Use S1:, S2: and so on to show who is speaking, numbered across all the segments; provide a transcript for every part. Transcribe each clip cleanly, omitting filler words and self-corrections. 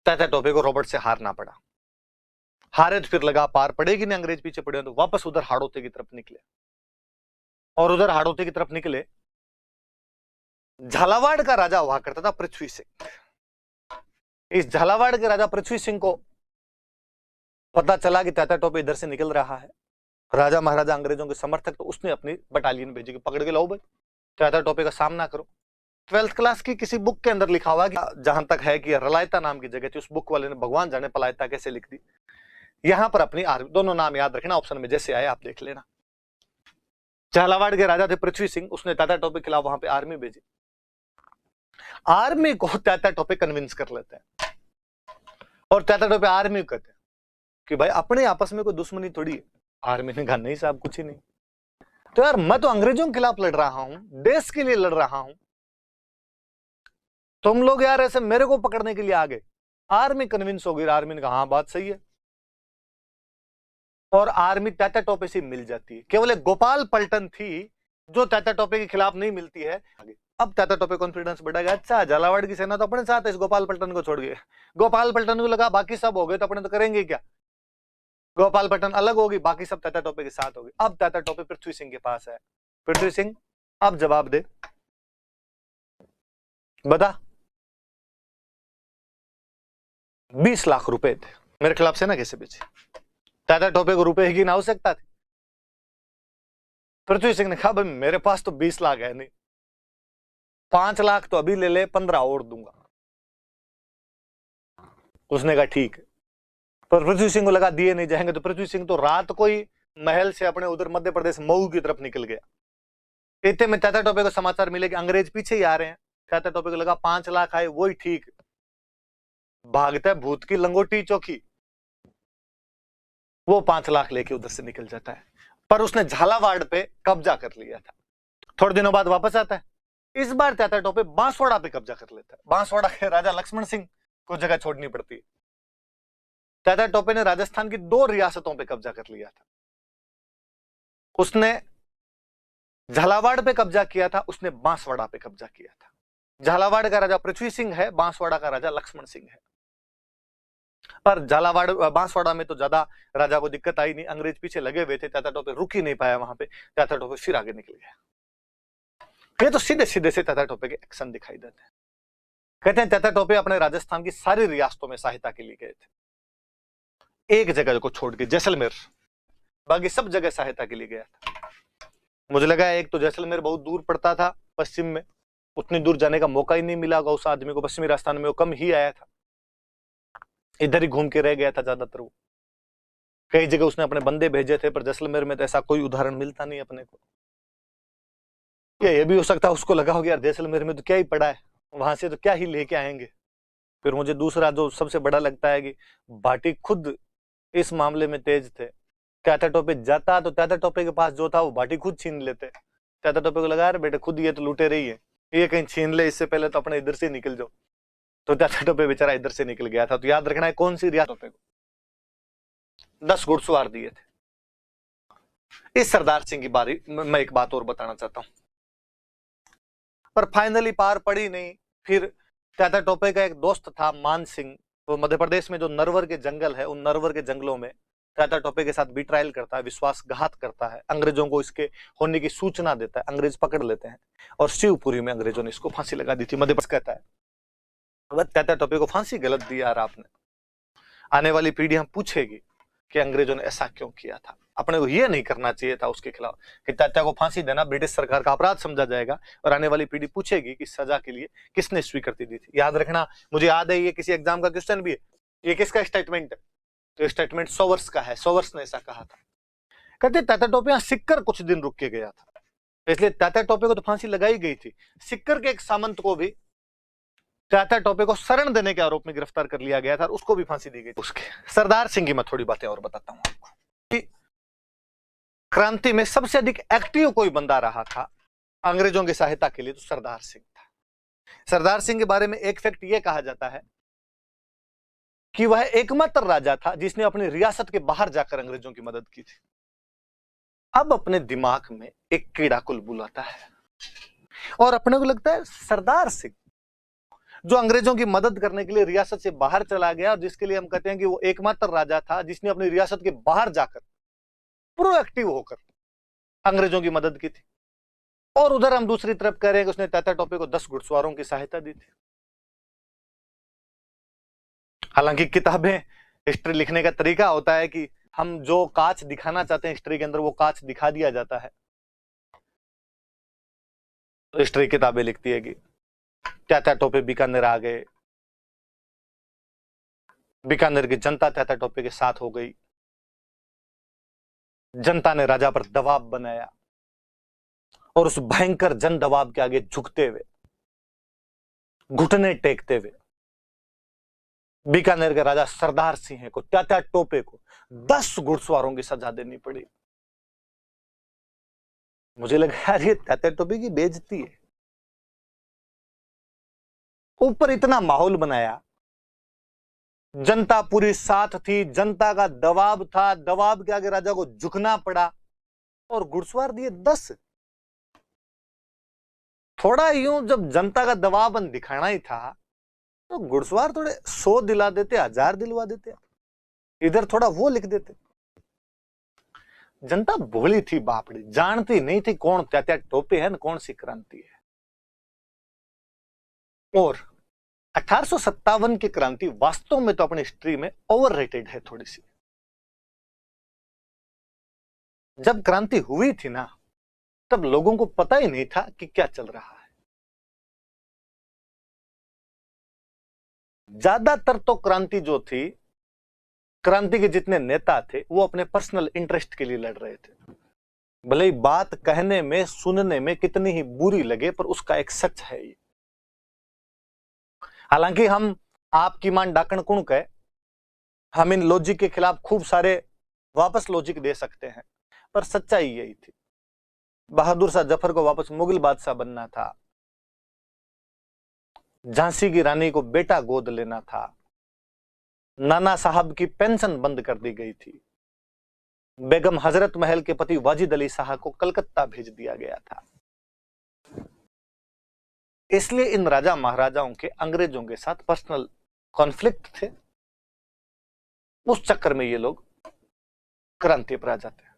S1: तात्या टोपे को रॉबर्ट से हारना पड़ा। हारे तो फिर लगा पार पड़ेगी नहीं, अंग्रेज पीछे पड़े, तो वापस उधर हाड़ौती की तरफ निकले। और उधर हाड़ौती की तरफ निकले, झालावाड़ का राजा हुआ करता था पृथ्वी सिंह। इस झालावाड़ के राजा पृथ्वी सिंह को पता चला कि तात्या टोपे इधर से निकल रहा है, राजा महाराजा अंग्रेजों के समर्थक, तो उसने अपनी बटालियन भेजी कि पकड़ के लाओ भाई, तात्या टोपे का सामना करो। 12th क्लास की किसी बुक के अंदर लिखा हुआ कि जहां तक है कि रलायता नाम की जगह थी, उस बुक वाले ने भगवान जाने पलायता कैसे लिख दी। यहां पर अपनी आर्मी, दोनों नाम याद रखना, ऑप्शन में जैसे आए आप देख लेना। झालावाड़ के राजा थे पृथ्वी सिंह, उसने तात्या टोपे के खिलाफ वहां पे आर्मी भेजी। आर्मी को तात्या टोपे कन्विंस कर लेते हैं, और तात्या टोपे आर्मी को कहते हैं कि भाई अपने आपस में कोई दुश्मनी थोड़ी है। आर्मी ने कहा नहीं साहब, कुछ ही नहीं। तो यार मैं तो अंग्रेजों के खिलाफ लड़ रहा हूं, देश के लिए लड़ रहा हूं, तुम लोग यार ऐसे मेरे को पकड़ने के लिए आ गए। आर्मी कन्विंस हो गई, आर्मी ने कहा हाँ बात सही है, और आर्मी तात्या टोपे से मिल जाती है। केवल एक गोपाल पलटन थी जो तात्या टोपे के खिलाफ नहीं मिलती है। अब तात्या टोपे कॉन्फिडेंस बढ़ेगा, अच्छा झालावाड़ की सेना तो अपने साथ है, इस गोपाल पलटन को छोड़ गए। गोपाल पलटन को लगा बाकी सब हो गए तो अपने तो करेंगे क्या, गोपाल पलटन अलग होगी, बाकी सब तात्या टोपे के साथ होगी। अब तात्या टोपे पृथ्वी सिंह के पास है। पृथ्वी सिंह अब जवाब दे, बता। 20 लाख रुपए थे, मेरे खिलाफ सेना कैसे बेची? तात्या टोपे को रुपए की आवश्यकता थी। पृथ्वी सिंह ने कहा भाई मेरे पास तो 20 लाख है नहीं, 5 लाख तो अभी ले ले, 15 और दूंगा। उसने कहा ठीक है, पर पृथ्वी सिंह को लगा दिए नहीं जाएंगे, तो पृथ्वी सिंह तो रात को ही महल से अपने उधर मध्य प्रदेश मऊ की तरफ निकल गया। इतने में तात्या टोपे को समाचार मिले कि अंग्रेज पीछे ही आ रहे हैं। तात्या टोपे को लगा 5 लाख आए वही ठीक, भागता भूत की लंगोटी चौकी, वो 5 लाख लेके उधर से निकल जाता है। पर उसने झालावाड़ पे कब्जा कर लिया था। थोड़े दिनों बाद वापस आता है, इस बार तात्या टोपे बांसवाड़ा पे कब्जा कर लेता है। बांसवाड़ा के राजा लक्ष्मण सिंह को जगह छोड़नी पड़ती है। तात्या टोपे ने राजस्थान की 2 रियासतों पे कब्जा कर लिया था। उसने झालावाड़ पे कब्जा किया था, उसने बांसवाड़ा पे कब्जा किया था। झालावाड़ का राजा पृथ्वी सिंह है, बांसवाड़ा का राजा लक्ष्मण सिंह है। पर झालावाड़ बांसवाड़ा में तो ज्यादा राजा को दिक्कत आई नहीं, अंग्रेज पीछे लगे हुए थे, तात्या टोपे रुक ही नहीं पाया वहां पे, तात्या टोपे फिर आगे निकल गया। ये तो सीधे सीधे से तात्या टोपे के एक्शन दिखाई देते हैं। कहते हैं तात्या टोपे अपने राजस्थान की सारी रियासतों में सहायता के लिए गए थे, एक जगह को छोड़ के जैसलमेर, बाकी सब जगह सहायता के लिए गया था। मुझे लगा एक तो जैसलमेर बहुत दूर पड़ता था पश्चिम में, उतनी दूर जाने का मौका ही नहीं मिला उस आदमी को, पश्चिमी राजस्थान में वो कम ही आया था, इधर ही घूम के रह गया था ज्यादातर। वो कई जगह उसने अपने बंदे भेजे थे, पर जैसलमेर में तो ऐसा कोई उदाहरण मिलता नहीं अपने को। ये भी हो सकता है उसको लगा हो यार जैसलमेर में तो क्या ही पड़ा है, वहां से तो क्या ही लेके आएंगे। फिर मुझे दूसरा जो सबसे बड़ा लगता है कि भाटी खुद इस मामले में तेज थे। तात्या टोपे जाता तो तात्या टोपे के पास जो था वो भाटी खुद छीन लेते। तात्या टोपे को लगा बेटे खुद ये तो लुटे रही है, ये कहीं छीन ले, इससे पहले तो अपने इधर से निकल जाओ। तो तात्या टोपे बेचारा इधर से निकल गया था। तो याद रखना है कौन सी रियासत टोपे को 10 घुड़सवार दिए थे। इस सरदार सिंह की बारी मैं एक बात और बताना चाहता हूं, पर फाइनली पार पड़ी नहीं। फिर तात्या टोपे का एक दोस्त था मान सिंह, वो मध्य प्रदेश में जो नरवर के जंगल है, उन नरवर के जंगलों में तात्या टोपे के साथ बिट्रायल करता है, विश्वासघात करता है, अंग्रेजों को इसके होने की सूचना देता है। अंग्रेज पकड़ लेते हैं और शिवपुरी में अंग्रेजों ने इसको फांसी लगा दी थी। मध्य प्रदेश कहता है तात्या टोपे को फांसी गलत दी यार आपने। आने वाली पीढ़ियां पूछेगी कि अंग्रेजों ने ऐसा क्यों किया था, अपने को यह नहीं करना चाहिए था उसके खिलाफ, कि तात्या को फांसी देना ब्रिटिश सरकार का अपराध समझा जाएगा, और आने वाली पीढ़ी पूछेगी कि सजा के लिए किसने स्वीकृति दी थी। याद रखना, मुझे याद है ये किसी एग्जाम का क्वेश्चन भी है, ये किसका स्टेटमेंट है, तो स्टेटमेंट सोवर्स का है। सोवर्स ने ऐसा कहा था। कहते तात्या टोपे यहां सिक्कर कुछ दिन रुक के गया था, इसलिए तात्या टोपे को तो फांसी लगाई गई थी। सिक्कर के एक सामंत को भी तात्या टोपे को शरण देने के आरोप में गिरफ्तार कर लिया गया था, उसको भी फांसी दी गई। उसके सरदार सिंह की मैं थोड़ी बातें और बताता हूं आपको। क्रांति में सबसे अधिक एक्टिव कोई बंदा रहा था अंग्रेजों की सहायता के लिए, तो सरदार सिंह था। सरदार सिंह के बारे में एक फैक्ट यह कहा जाता है कि वह एकमात्र राजा था जिसने अपनी रियासत के बाहर जाकर अंग्रेजों की मदद की थी। अब अपने दिमाग में एक कीड़ा कुल बुलाता है और अपने को लगता है सरदार सिंह जो अंग्रेजों की मदद करने के लिए रियासत से बाहर चला गया और जिसके लिए हम कहते हैं कि वो एकमात्र राजा था जिसने अपनी रियासत के बाहर जाकर प्रोएक्टिव होकर अंग्रेजों की मदद की थी। और उधर हम दूसरी तरफ कह रहे हैं कि उसने तात्या टोपे को 10 घुड़सवारों की सहायता दी थी। हालांकि किताबें, हिस्ट्री लिखने का तरीका होता है कि हम जो कांच दिखाना चाहते हैं हिस्ट्री के अंदर वो कांच दिखा दिया जाता है। तो हिस्ट्री किताबें लिखती है कि तात्या टोपे बीकानेर आ गए, बीकानेर की जनता तात्या टोपे के साथ हो गई, जनता ने राजा पर दबाव बनाया और उस भयंकर जन दबाव के आगे झुकते हुए, घुटने टेकते हुए बीकानेर के राजा सरदार सिंह को, तात्या टोपे को 10 घुड़सवारों की सजा देनी पड़ी। मुझे लगा यार ये तात्या टोपे की बेइज्जती है। ऊपर इतना माहौल बनाया, जनता पूरी साथ थी, जनता का दबाव था, दबाव के आगे राजा को झुकना पड़ा और घुड़सवार दिए 10। थोड़ा यूं जब जनता का दबाव दिखाना ही था तो घुड़सवार थोड़े 100 दिला देते, 1000 दिलवा देते, इधर थोड़ा वो लिख देते। जनता भोली थी बापड़ी, जानती नहीं थी कौन तात्या टोपे है न कौन सी क्रांति है। और 1857 की क्रांति वास्तव में तो अपनी हिस्ट्री में ओवररेटेड है थोड़ी सी। जब क्रांति हुई थी ना तब लोगों को पता ही नहीं था कि क्या चल रहा है। ज्यादातर तो क्रांति जो थी, क्रांति के जितने नेता थे वो अपने पर्सनल इंटरेस्ट के लिए लड़ रहे थे। भले ही बात कहने में, सुनने में कितनी ही बुरी लगे पर उसका एक सच है ये। हालांकि हम आपकी मान डाकण कुण कहे, हम इन लॉजिक के खिलाफ खूब सारे वापस लॉजिक दे सकते हैं, पर सच्चाई यही थी। बहादुर शाह जफर को वापस मुगल बादशाह बनना था, झांसी की रानी को बेटा गोद लेना था, नाना साहब की पेंशन बंद कर दी गई थी, बेगम हजरत महल के पति वाजिद अली शाह को कलकत्ता भेज दिया गया था। इसलिए इन राजा महाराजाओं के अंग्रेजों के साथ पर्सनल कॉन्फ्लिक्ट थे। उस चक्कर में ये लोग क्रांति पर आ जाते हैं।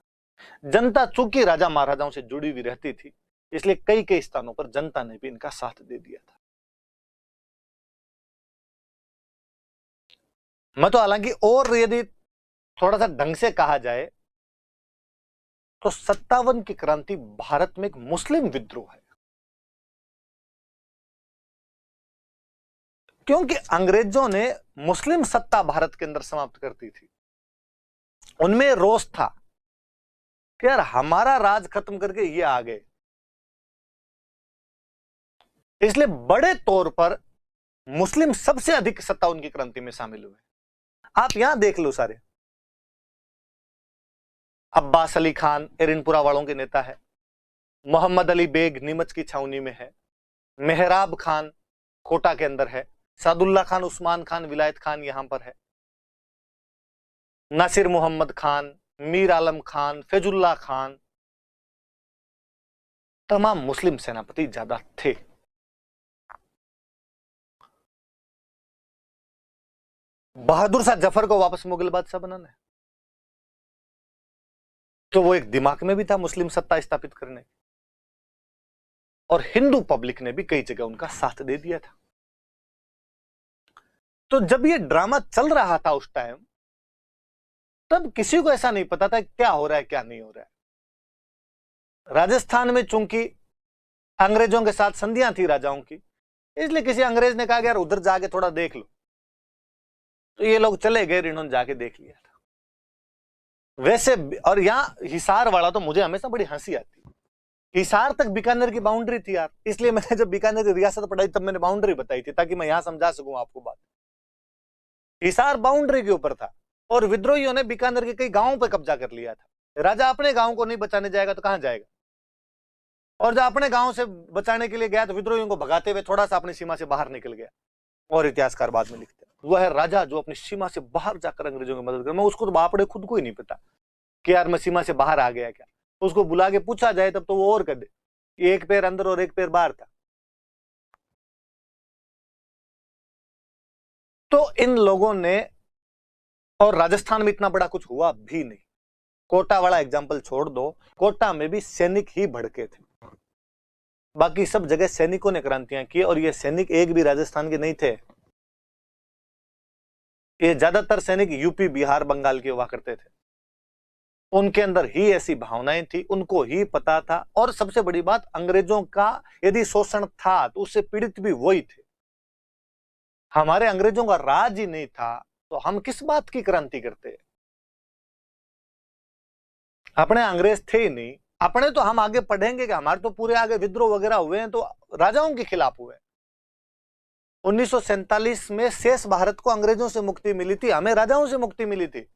S1: जनता चूंकि राजा महाराजाओं से जुड़ी हुई रहती थी इसलिए कई कई स्थानों पर जनता ने भी इनका साथ दे दिया था। मैं तो हालांकि और यदि थोड़ा सा ढंग से कहा जाए तो 57 की क्रांति भारत में एक मुस्लिम विद्रोह है, क्योंकि अंग्रेजों ने मुस्लिम सत्ता भारत के अंदर समाप्त कर दी थी। उनमें रोष था कि यार हमारा राज खत्म करके ये आ गए, इसलिए बड़े तौर पर मुस्लिम सबसे अधिक सत्ता उनकी क्रांति में शामिल हुए। आप यहां देख लो सारे, अब्बास अली खान एरिनपुरा वालों के नेता है, मोहम्मद अली बेग नीमच की छावनी में है, मेहराब खान कोटा के अंदर है, सादुल्ला खान, उस्मान खान, विलायत खान यहां पर है, नासिर मोहम्मद खान, मीर आलम खान, फैजुल्ला खान, तमाम मुस्लिम सेनापति ज्यादा थे। बहादुर शाह जफर को वापस मुगल बादशाह बनाना है तो वो एक दिमाग में भी था मुस्लिम सत्ता स्थापित करने, और हिंदू पब्लिक ने भी कई जगह उनका साथ दे दिया था। तो जब ये ड्रामा चल रहा था उस टाइम, तब किसी को ऐसा नहीं पता था क्या हो रहा है क्या नहीं हो रहा है। राजस्थान में चूंकि अंग्रेजों के साथ संधियां थी राजाओं की, इसलिए किसी अंग्रेज ने कहा कि यार उधर जाके थोड़ा देख लो, तो ये लोग चले गए, इन्होंने जाके देख लिया था। वैसे और यहां हिसार वाला तो मुझे हमेशा बड़ी हंसी आती है। हिसार तक बीकानेर की बाउंड्री थी यार, इसलिए मैंने जब बीकानेर की रियासत पढ़ाई तब मैंने बाउंड्री बताई थी ताकि मैं यहां समझा सकूं आपको बात। हिसार बाउंड्री के ऊपर था और विद्रोहियों ने बीकानेर के कई गांवों पर कब्जा कर लिया था। राजा अपने गांव को नहीं बचाने जाएगा तो कहां जाएगा, और जब अपने गांव से बचाने के लिए गया तो विद्रोहियों को भगाते हुए थोड़ा सा अपनी सीमा से बाहर निकल गया। और इतिहासकार बाद में लिखते हैं वह है राजा जो अपनी सीमा से बाहर जाकर अंग्रेजों की मदद कर। मैं उसको तो बापड़े खुद को ही नहीं पता कि यार मैं सीमा से बाहर आ गया क्या। उसको बुला के पूछा जाए तब तो वो और कर दे, एक पैर अंदर और एक पैर बाहर था। तो इन लोगों ने, और राजस्थान में इतना बड़ा कुछ हुआ भी नहीं, कोटा वाला एग्जाम्पल छोड़ दो, कोटा में भी सैनिक ही भड़के थे, बाकी सब जगह सैनिकों ने क्रांतियां की, और ये सैनिक एक भी राजस्थान के नहीं थे, ये ज्यादातर सैनिक यूपी, बिहार, बंगाल के हुआ करते थे। उनके अंदर ही ऐसी भावनाएं थी, उनको ही पता था, और सबसे बड़ी बात, अंग्रेजों का यदि शोषण था तो उससे पीड़ित भी वही थे। हमारे अंग्रेजों का राज ही नहीं था तो हम किस बात की क्रांति करते? अपने अंग्रेज थे ही नहीं, अपने तो हम आगे पढ़ेंगे कि हमारे तो पूरे आगे विद्रोह वगैरह हुए हैं तो राजाओं के खिलाफ हुए। 1947 में शेष भारत को अंग्रेजों से मुक्ति मिली थी, हमें राजाओं से मुक्ति मिली थी।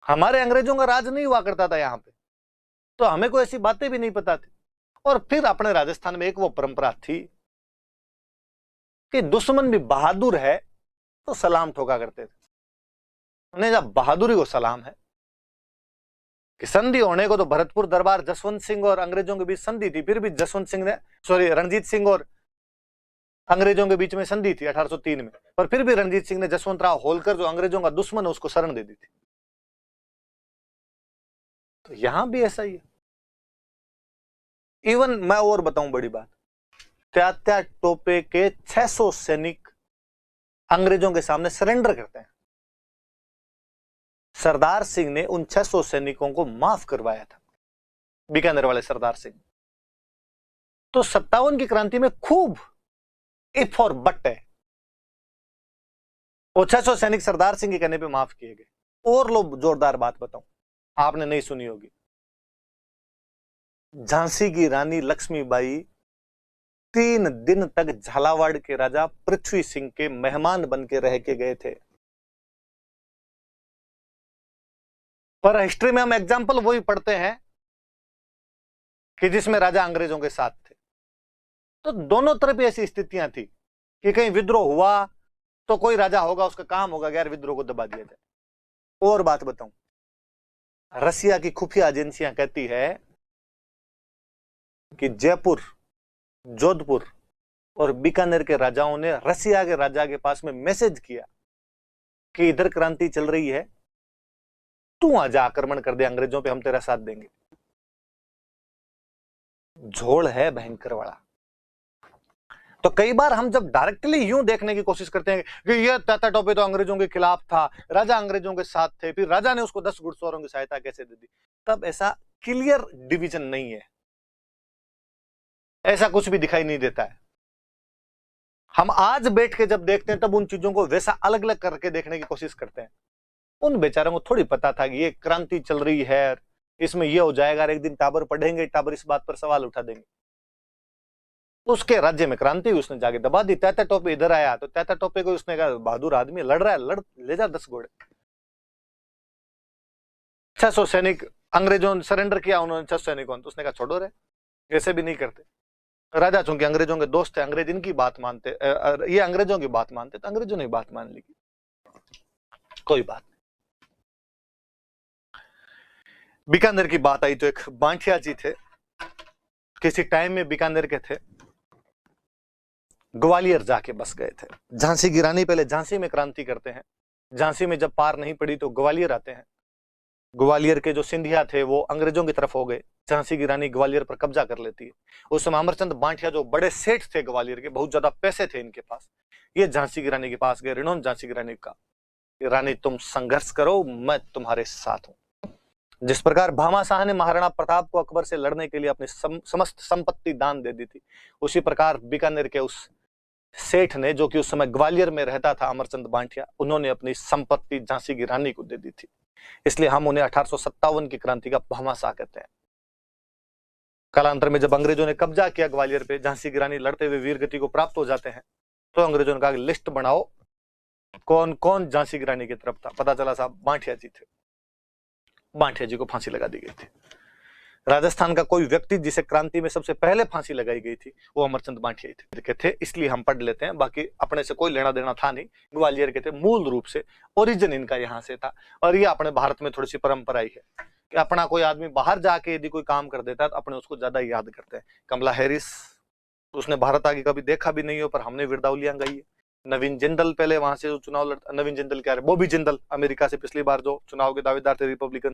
S1: हमारे अंग्रेजों का राज नहीं हुआ करता था यहां पे, तो हमें कोई ऐसी बातें भी नहीं पता थी। और फिर अपने राजस्थान में एक वो परंपरा थी कि दुश्मन भी बहादुर है तो सलाम ठोका करते थे। उन्हें जब बहादुरी को सलाम है कि संधि होने को तो भरतपुर दरबार जसवंत सिंह और अंग्रेजों के बीच संधि थी, फिर भी रणजीत सिंह और अंग्रेजों के बीच में संधि थी 1803 में, पर फिर भी रणजीत सिंह ने जसवंत राव होलकर जो अंग्रेजों का दुश्मन है उसको शरण दे दी थी। तो यहां भी ऐसा ही है। इवन मैं और बताऊं बड़ी बात, तात्या टोपे के 600 सैनिक अंग्रेजों के सामने सरेंडर करते हैं। सरदार सिंह ने उन 600 सैनिकों को माफ करवाया था, बीकानेर वाले सरदार सिंह। तो 57 की क्रांति में खूब इफ और बट है। वो 600 सैनिक सरदार सिंह के कहने पे माफ किए गए। और लो जोरदार बात बताऊं, आपने नहीं सुनी होगी, झांसी की रानी लक्ष्मीबाई 3 दिन तक झालावाड़ के राजा पृथ्वी सिंह के मेहमान बन के रह के गए थे। पर हिस्ट्री में हम एग्जाम्पल वही पढ़ते हैं कि जिसमें राजा अंग्रेजों के साथ थे। तो दोनों तरफ ऐसी स्थितियां थी कि कहीं विद्रोह हुआ तो कोई राजा होगा, उसका काम होगा यार विद्रोह को दबा दिया जाए। और बात बताऊं, रसिया की खुफिया एजेंसियां कहती है कि जयपुर, जोधपुर और बीकानेर के राजाओं ने रसिया के राजा के पास में मैसेज किया कि इधर क्रांति चल रही है, तू आज आक्रमण कर दे अंग्रेजों पे, हम तेरा साथ देंगे। झोल है भयंकर वाला। तो कई बार हम जब डायरेक्टली यूं देखने की कोशिश करते हैं कि ये तात्या टोपे तो अंग्रेजों के खिलाफ था, राजा अंग्रेजों के साथ थे, फिर राजा ने उसको 10 घुड़सवारों की सहायता कैसे दे दी, तब ऐसा क्लियर डिवीजन नहीं है, ऐसा कुछ भी दिखाई नहीं देता है। हम आज बैठ के जब देखते हैं तब उन चीजों को वैसा अलग अलग करके देखने की कोशिश करते हैं। उन बेचारों को थोड़ी पता था कि ये क्रांति चल रही है, इसमें ये हो जाएगा, एक दिन टाबर पढ़ेंगे, टाबर इस बात पर सवाल उठा देंगे। उसके राज्य में क्रांति उसने जाके दबा दी। तात्या टोपे इधर आया तो तात्या टोपे को उसने कहा बहादुर आदमी लड़ रहा है, लड़ ले जा 10 घोड़े। 600 सैनिक अंग्रेजों ने सरेंडर किया, उन्होंने 600 सैनिकों तो उसने कहा छोड़ो रे, ऐसे भी नहीं करते। राजा चूंकि अंग्रेजों के दोस्त थे, अंग्रेज इनकी बात मानते, ये अंग्रेजों की बात मानते, तो अंग्रेजों ने बात मान ली, कोई बात नहीं। बीकानेर की बात आई तो एक बांठिया जी थे, किसी टाइम में बीकानेर के थे, ग्वालियर जाके बस गए थे। झांसी की रानी पहले झांसी में क्रांति करते हैं, झांसी में जब पार नहीं पड़ी तो ग्वालियर आते हैं। ग्वालियर के जो सिंधिया थे वो अंग्रेजों की तरफ हो गए, झांसी की रानी ग्वालियर पर कब्जा कर लेती है। उस समय अमरचंद बांठिया जो बड़े सेठ थे ग्वालियर के, बहुत ज्यादा पैसे थे इनके पास, ये झांसी की रानी के पास गए। इन्होंने झांसी की रानी का, रानी तुम संघर्ष करो, मैं तुम्हारे साथ हूं। जिस प्रकार भामा शाह ने महाराणा प्रताप को अकबर से लड़ने के लिए अपनी समस्त संपत्ति दान दे दी थी, उसी प्रकार बीकानेर के उस सेठ ने, जो कि उस समय ग्वालियर में रहता था, अमरचंद बांठिया, उन्होंने अपनी संपत्ति झांसी की रानी को दे दी थी। इसलिए हम उन्हें 1857 की क्रांति का भामा शाह कहते हैं। कालांतर में जब अंग्रेजों ने कब्जा किया ग्वालियर पे, झांसी की रानी लड़ते हुए वीरगति को प्राप्त हो जाते हैं, तो अंग्रेजों ने कहा लिस्ट बनाओ कौन कौन झांसी की रानी की तरफ था। पता चला साहब बांठिया जी थे, बांठिया जी को फांसी लगा दी गई थी। राजस्थान का कोई व्यक्ति जिसे क्रांति में सबसे पहले फांसी लगाई गई थी वो अमरचंद बांठिया थे, इसलिए हम पढ़ लेते हैं, बाकी अपने से कोई लेना देना था नहीं। ग्वालियर के थे, मूल रूप से ओरिजिन इनका यहाँ से था। और ये अपने भारत में थोड़ी सी परंपरा ही है कि अपना कोई आदमी बाहर जाके यदि कोई काम कर देता है तो अपने उसको ज्यादा याद करते हैं। कमला हैरिस, उसने भारत आगे कभी देखा भी नहीं हो, पर हमने विरदावलियां गाई है। नवीन जिंदल पहले वहां से जो चुनाव लड़ता, नवीन जिंदल क्या है, बॉबी जिंदल, अमेरिका से पिछली बार जो चुनाव के दावेदार थे रिपब्लिकन,